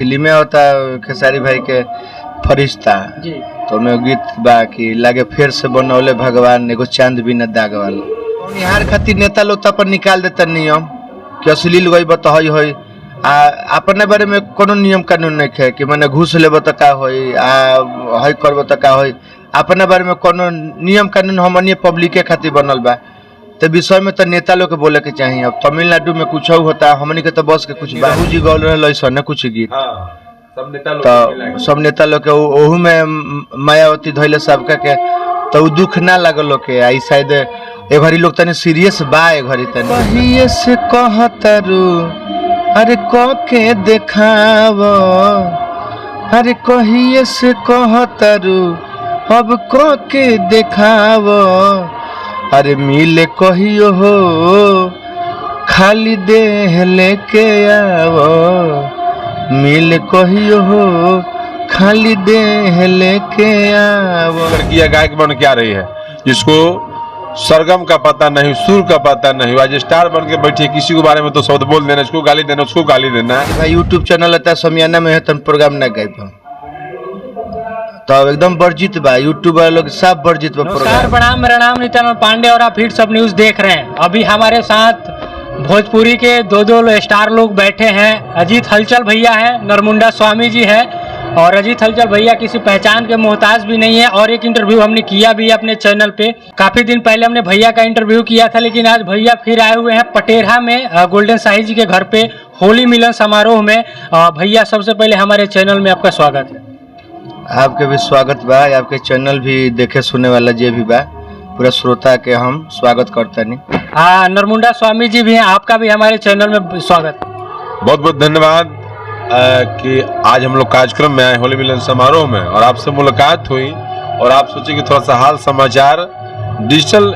Film होता खेसारी भाई के फरिश्ता जी। तो में गीत बा कि लागे फिर से बनौले भगवान एगो चांद भी न दाग वाला निहार खातिर नेता लोग पर निकाल देता नियम कि अश्लील गई बता होई आ अपने बारे में कोनो नियम कानून नहीं है कि मैंने घूस लेब तो का होई आ हई करब तो का होई अपने बारे में कोनो नियम कानून हमनी पब्लिक के खातिर बनल बा तो विषय में तो नेता लोग के बोले के चाहिए। अब तमिलनाडु में कुछ होता हमनी के तो बस के कुछ बाबू जी गौल रहे ऐसा कुछ गीत तो सब नेता लोग के ओहू में मायावती धैले सबका के तो दुख ना लगल के आई शायद ए घड़ी लोग तनी सीरियस बा ए घड़ी तनी कहिए से कहतरू अरे क के देखाव अरे कहिए से कहतरू अब क के देखाव अरे मिले कहियो हो खाली देह लेके आवो मिल कहियो हो खाली देह लेके आवो। लड़कियां गायक बन के आ रही है जिसको सरगम का पता नहीं सुर का पता नहीं आज स्टार बन के बैठी है किसी के बारे में तो शब्द बोल देना इसको गाली देना उसको गाली देना। भाई यूट्यूब चैनल है समियाना में है तन प्रोग्राम ना गायब तो एकदम वर्जित बा यूट्यूब वाले लोग सब वर्जित बा प्रोग्राम। प्रणाम मेरा नाम नित्यानंद पांडे और आप हिट सब न्यूज देख रहे हैं। अभी हमारे साथ भोजपुरी के दो स्टार लोग बैठे हैं। अजीत हलचल भैया है, नरमुंडा स्वामी जी है और अजीत हलचल भैया किसी पहचान के मोहताज भी नहीं है और एक इंटरव्यू हमने किया भी अपने चैनल पे। काफी दिन पहले हमने भैया का इंटरव्यू किया था लेकिन आज भैया फिर आए हुए हैं पटेरा में गोल्डन साई जी के घर पे होली मिलन समारोह में। भैया सबसे पहले हमारे चैनल में आपका स्वागत है। आपके भी स्वागत बा, आपके चैनल भी देखे सुने वाला जे भी बा पूरा श्रोता के हम स्वागत करते नहीं। नरमुंडा स्वामी जी भी हैं, आपका भी हमारे चैनल में स्वागत। बहुत बहुत धन्यवाद कि आज हम लोग कार्यक्रम में आए होली मिलन समारोह में और आपसे मुलाकात हुई और आप सोचे कि थोड़ा सा हाल समाचार डिजिटल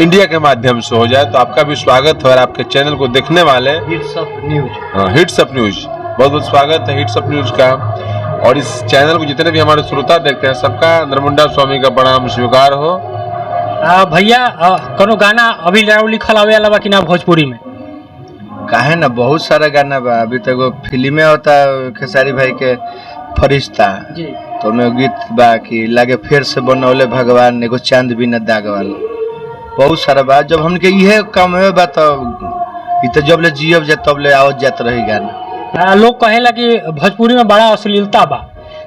इंडिया के माध्यम से हो जाए तो आपका भी स्वागत है और आपके चैनल को देखने वाले hits of news hits of news बहुत बहुत स्वागत है हिट्स ऑफ न्यूज का। और इस चैनल को जितने भी हमारे श्रोता देखते हैं सबका नरमुंडा स्वामी का प्रणाम स्वीकार हो। भैया कोनो गाना अभी लिखल आवे वाला बा कि ना भोजपुरी में? काहे ना बहुत सारा गाना बा। अभी तक वो फिल्म होता खेसारी भाई के फरिश्ता जी। तो में गीत बा कि लागे फिर से बनौले भगवान एगो चांद भी न दाग वाला बहुत सारा बा। जब हमके इहे काम है बा तो जब ले जियब जा तब ले आवत जात रही गाना। लोग कहेला कि भोजपुरी में बड़ा अश्लीलता बा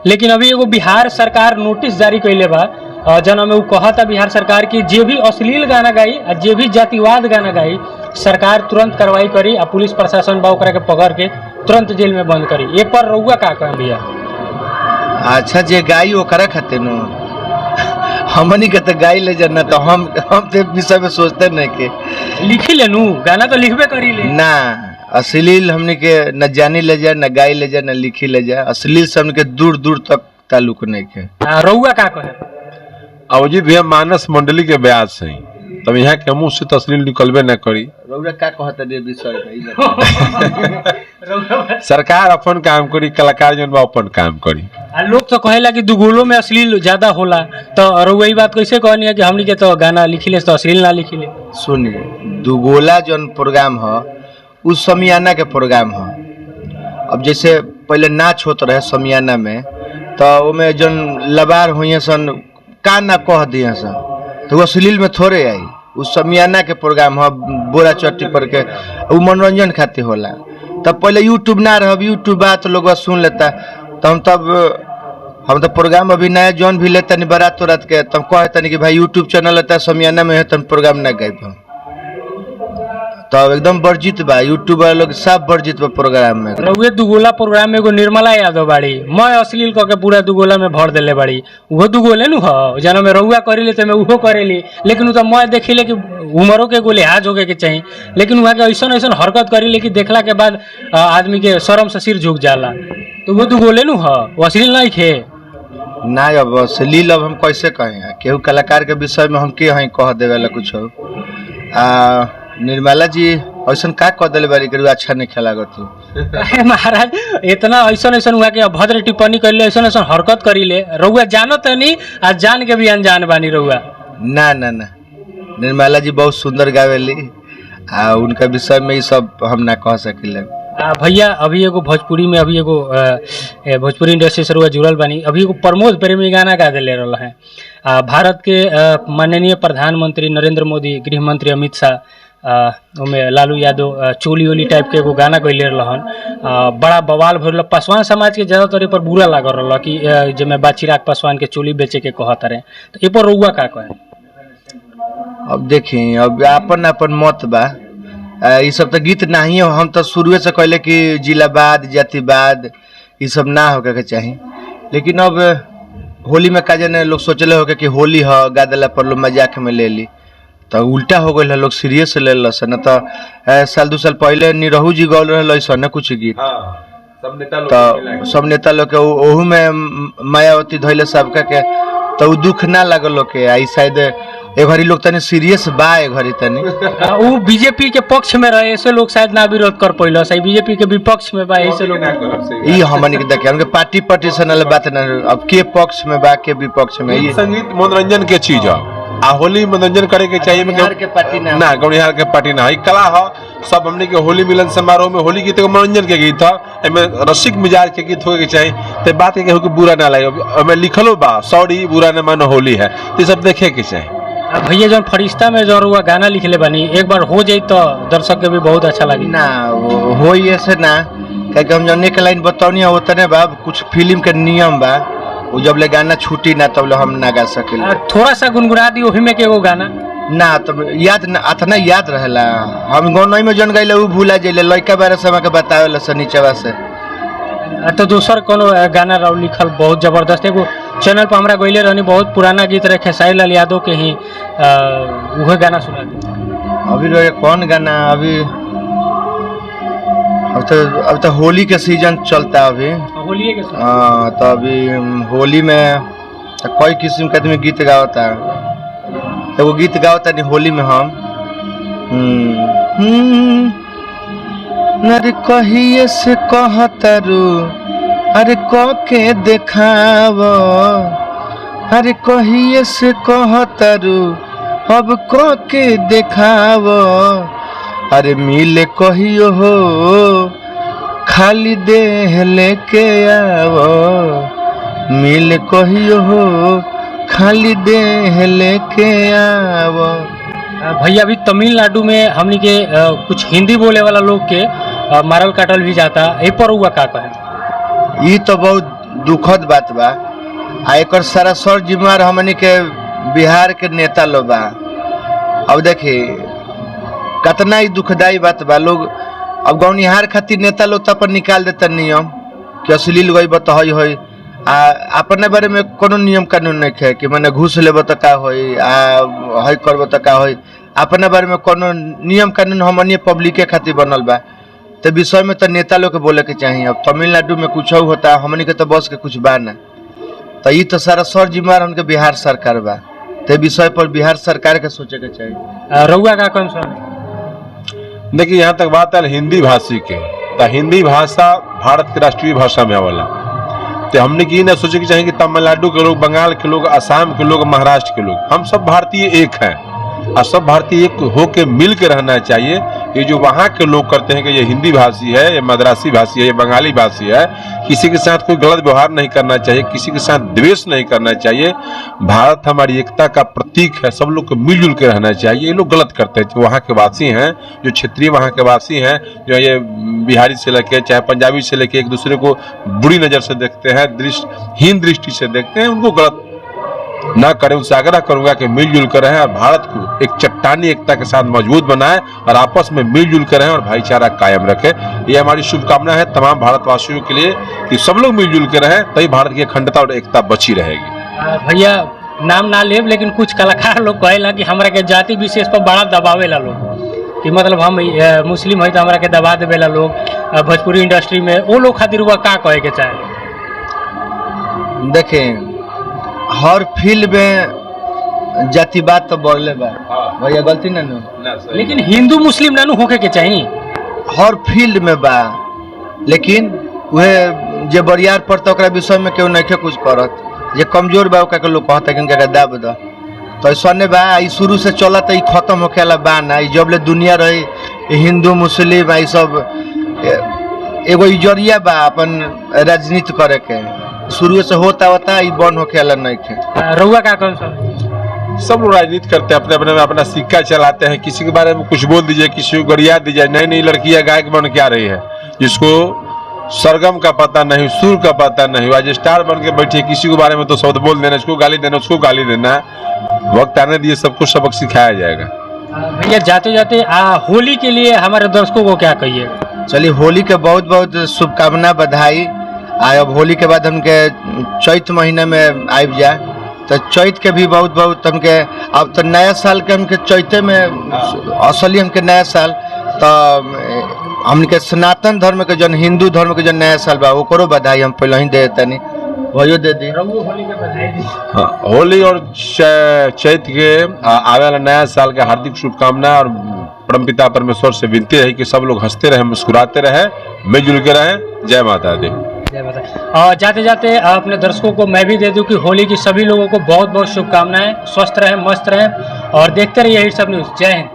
लेकिन अभी एगो बिहार सरकार नोटिस जारी कैले बा जना में वो कहता बिहार सरकार की जे भी अश्लील गाना गाई और जे भी जातिवाद गाना गाई सरकार तुरंत कार्रवाई करी और पुलिस प्रशासन बा ओकरा के पकड़ के तुरंत जेल में बंद करी। एक पर रउआ का कहें भैया? अच्छा जे गाई ओकरा खातिर नो हमनी के तो गाई ले जाना तो हम तो विषय में सोचते नहीं कि लिखी लेनू गाना तो लिखबे करी ले ना अश्लील हमने के न जानी ले जाए न गाई ले जाए न लिखी ले जाए अश्लील से हमने के दूर दूर तक ताल्लुक नहीं के। रउआ का कहे? अवजीत भैया मानस मंडली के ब्याज से तब यहाँ के मुँह से तस्लील निकलबे न करी। रउआ का कहता रे विषय सरकार अपन काम करी कलाकार जन बा अपन काम करी। लोग तो कहेला कि दुगोलो में अश्लील ज्यादा होला तो रउआ ई बात कैसे कहनी है कि हमनी के तो गाना लिखी ले तो अश्लील ना लिखी ले? सुनिए दुगोला जौन प्रोग्राम ह उस समियाना के प्रोग्राम ह। अब जैसे पहले नाच होत रहे समियाना में तो ओमे जौन लबार हुई सन का ना कह दिए सन तो वो अश्लील में थोड़े आई। उस समियाना के प्रोग्राम ह बोरा चट्टी पर के वो मनोरंजन खातिर होला। तब पहले यूट्यूब ना रह यूट्यूब बात लोग सुन लेता तो हम तो प्रोग्राम अभी नया जौन भी लेता नहीं बारात उरात के तब कहता नहीं कि भाई यूट्यूब चैनल लेता समियाना में है तब प्रोग्राम ना गायब तो एकदम वर्जित बा यूट्यूब वाले लोग सब वर्जित बा प्रोग्राम में। रउए दुगोला प्रोग्राम में एगो निर्मला यादव बाड़ी मैं अश्लील कह के पूरा दुगोला में भर देले बाड़ी वो दुगोले नु ह जना में रउआ करेली तो मैं उहो करेली लेकिन उ तो मैं देखिले कि उमरों के एगो लिहाज होके के चाहिए लेकिन वहाँ के ऐसा ऐसा हरकत करी कि देखला के बाद आदमी के शर्म से सिर झुक जाला तो वो दुगोले नु ह वो अश्लील नहीं खे ना। अब अश्लील अब हम कैसे कहें केहू कलाकार के विषय में हम के कह देवे कुछ निर्मला जी ऐसा का कह दिले बारी करू अच्छा नहीं खेला तू महाराज इतना ऐसा हुआ कि अभद्र टिप्पणी कर ले ऐसा हरकत करी ले रउआ जानो तो नहीं आज जान के भी अनजान बानी रउआ। ना ना ना निर्मला जी बहुत सुंदर गावेली उनका विषय में ये सब हम ना कह सकिले। भैया अभी एगो भोजपुरी में अभी एगो भोजपुरी इंडस्ट्री से रुआ जुड़ल बानी, अभी एगो प्रमोद प्रेमी गाना गा दे रहा है। भारत के माननीय प्रधानमंत्री नरेंद्र मोदी, गृह मंत्री अमित शाह, ओमे लालू यादव चोली ओली टाइप के एगो गाना गैले रहन। बड़ा बवाल भरल, पासवान समाज के ज़्यादातर पर बुरा लागल रहा कि जिसमें चिराग पासवान के चोली बेचे के कहत रहे, तो ये पर रुआ का कहे? अब देखी, अब अपन अपन मत बा, ये सब तो गीत नहीं है। हम तो शुरू से कहले कि जिलावाद जातिवाद ये सब ना होके के चाहिए, लेकिन अब होली में का जाने लोग सोचले होके कि होली है, गा दिला पर लोग मजाक में ले ली, तो उल्टा हो गई है, लोग सीरियस ले लस न। तो साल 2 साल पहले निरहू जी गौल रहे न कुछ गीत, तो सब नेता लोग के ओहू में मायावती धैले सबका के, तो दुख ना लगल लोग के। आई शायद ए घड़ी लोग तनी सीरियस बा, ए घड़ी तनी वो बीजेपी के पक्ष में रहे, ऐसे लोग शायद ना विरोध कर पैलो, सही बीजेपी के विपक्ष में बा, ऐसे लोग ई हमन के देखे हमके पार्टी पार्टीशनल बात ना। अब के पक्ष में बा के विपक्ष में, ये संगीत मनोरंजन के चीज है। होली मनोरंजन करे के चाहिए, गौनिहार के पार्टी ना गौनिहार के पार्टी ना, कला हो सब। हमने के होली मिलन समारोह में होली गीत मनोरंजन के गीत था, एमे रसिक मिजाज के गीत होके चाहिए। तो बात के हो कि बुरा ना लगे, हमें लिखलो बा सॉरी बुरा न मानो होली है, तो सब देखे के चाहिए। भैया जो फरिश्ता में जो हुआ गाना लिखले बनी, एक बार हो जाए तो दर्शक के भी बहुत अच्छा लगी ना। हो ऐसे ना, क्या हम जौन एक लाइन बतौनी होता ना बा, कुछ फिल्म के नियम बा, वो जब ले गाना छूटी ना तब हम ना गा सके। थोड़ा सा गुनगुना दी वही में के वो गाना ना, तब याद ना अतना याद रहेला। हम गौनई में जौन गइले उ भूला जाइले, लइका बारे समय के बतावेला से नीचेवा से। तो दूसर कोनो गाना राव लिखल बहुत जबरदस्त एगो चैनल पर हमरा गइले रहनी, बहुत पुराना गीत रहे खेसारी लाल यादव के ही, वह गाना सुना दी। अभी रहे कौन गाना? अभी अब तो होली के सीजन चलता अभी, होली के हाँ। तो अभी होली में तो कई किस्म के आदमी गीत गावता, एगो गीत गावता नहीं होली में हम अरे कहिए से कहतरू, अरे कह के देखाव, अरे कहिए से कहतरू अब कह के देखाव, अरे मिले कहियो हो खाली देह लेके आवो, मिले कहियो हो खाली देह लेके आवो। भैया अभी तमिलनाडु में हमनी के कुछ हिंदी बोले वाला लोग के मारल काटल भी जाता, ए पर हुआ का कहे? ये तो बहुत दुखद बात बा, आ एकर सारा सर जिम्मेवार हमनी के बिहार के नेता लोग बा। अब देखी कितना ही दुखदायी बात बा, लोग अब गौनिहार खातिर नेता लोग तो अपन निकाल देता नियम कि अश्लील गई बत है, आ अपने बारे में कोनो नियम कानून नहीं है कि मैंने घूस लेब तो का होई, है करब तो का होई। अपने बारे में कोनो नियम कानून हमनी पब्लिक के खातिर बनल बा, तो विषय में तो नेता लोग के बोले के चाहिए। अब तमिलनाडु में कुछ होता, हमनी के तो बस के कुछ बा ना, तो ये तो सारा सर जिम्मेवार हमके बिहार सरकार बा, तो विषय पर बिहार सरकार के सोचे के चाहिए। रउआ का कौन सा? देखिए यहाँ तक बात है हिंदी भाषी के, तो हिंदी भाषा भारत के राष्ट्रीय भाषा में आवेला। तो हमने की ना सोचे कि चाहिए कि तमिलनाडु के लोग, बंगाल के लोग, असम के लोग, महाराष्ट्र के लोग, हम सब भारतीय एक हैं, और सब भारतीय एक होके मिल के रहना चाहिए। ये जो वहाँ के लोग करते हैं कि ये हिंदी भाषी है, ये मद्रासी भाषी है, ये बंगाली भाषी है, किसी के साथ कोई गलत व्यवहार नहीं करना चाहिए, किसी के साथ द्वेष नहीं करना चाहिए। भारत हमारी एकता का प्रतीक है, सब लोग को मिलजुल के रहना चाहिए। ये लोग गलत करते हैं, जो वहाँ के वासी हैं, जो क्षेत्रीय वहाँ के वासी हैं, जो ये बिहारी से लेके चाहे पंजाबी से लेके एक दूसरे को बुरी नज़र से देखते हैं, हीन दृष्टि से देखते हैं, उनको गलत ना करें। उनसे आग्रह करूंगा कि मिलजुल कर रहें और भारत को एक चट्टानी एकता के साथ मजबूत बनाएं और आपस में मिलजुल कर रहें और भाईचारा कायम रखें। ये हमारी शुभकामना है तमाम भारतवासियों के लिए कि सब लोग मिलजुल कर रहें, तभी भारत की अखंडता और एकता बची रहेगी। भैया नाम ना लेब, लेकिन कुछ कलाकार लोग कहेला कि हमरा के जाति विशेष पर बड़ा दबावेला लोग, कि मतलब हम मुस्लिम है तो हमरा के दबा देवेला लोग भोजपुरी इंडस्ट्री में, वो लोग खातिर वह का कहे के चाहे? देखें हर फील्ड में जातिवाद तो बढ़ले बा भैया, गलती ना नु, लेकिन हिंदू मुस्लिम ना होके के चाहिए, हर फील्ड में बा। लेकिन वह जे बरियार पड़ता ओकरा विषय में केहू नहीं कुछ करत, जे कमजोर बा ओकरा के लोग कहता कि उनका दाब द, तो ऐसा नहीं बा। ई शुरू से चला तो खत्म होके बा ना, जब ले दुनिया रही हिंदू मुस्लिम आई सब एगो इजरिया बा अपन राजनीति करे के, शुरू से होता ई बंद होके अला नहीं खे। रउआ का कौन सा सब लोग राजनीति करते हैं, अपने अपने में अपना सिक्का चलाते हैं। किसी के बारे में कुछ बोल दीजिए, किसी को गरिया दीजिए। नई नई लड़कियां गायक बन के आ रही है, जिसको सरगम का पता नहीं, सुर का पता नहीं, आज स्टार बन के बैठी है। किसी के बारे में तो शब्द बोल देना, इसको गाली देना, उसको गाली देना। वक्त आने दिए, सबको सबक सिखाया जाएगा। भैया जाते जाते होली के लिए हमारे दर्शकों को क्या कहिएगा? चलिए, होली के बहुत बहुत शुभकामना, बधाई। अब होली के बाद हमके चैत महीने में आबि जाए, तो चैत के भी बहुत बहुत हमके, अब तो नया साल के हमके चैते में असली हमके नया साल, तो हमके सनातन धर्म के जन, हिंदू धर्म के जन नया साल बा, ओकरो बधाई हम पहले ही दे तनी, भयो दे दी। होली के बधाई दी। हाँ, होली और चैत के आने वाला नया साल के हार्दिक शुभकामना। और परमपिता परमेश्वर से विनती है कि सब लोग हंसते रहे, मुस्कुराते रहे, मिलजुल के रहे। जय माता दी। जय माता। और जाते जाते अपने दर्शकों को मैं भी दे दूं कि होली की सभी लोगों को बहुत बहुत शुभकामनाएं, स्वस्थ रहें, मस्त रहें और देखते रहिए हिट सब न्यूज़। जय हिंद।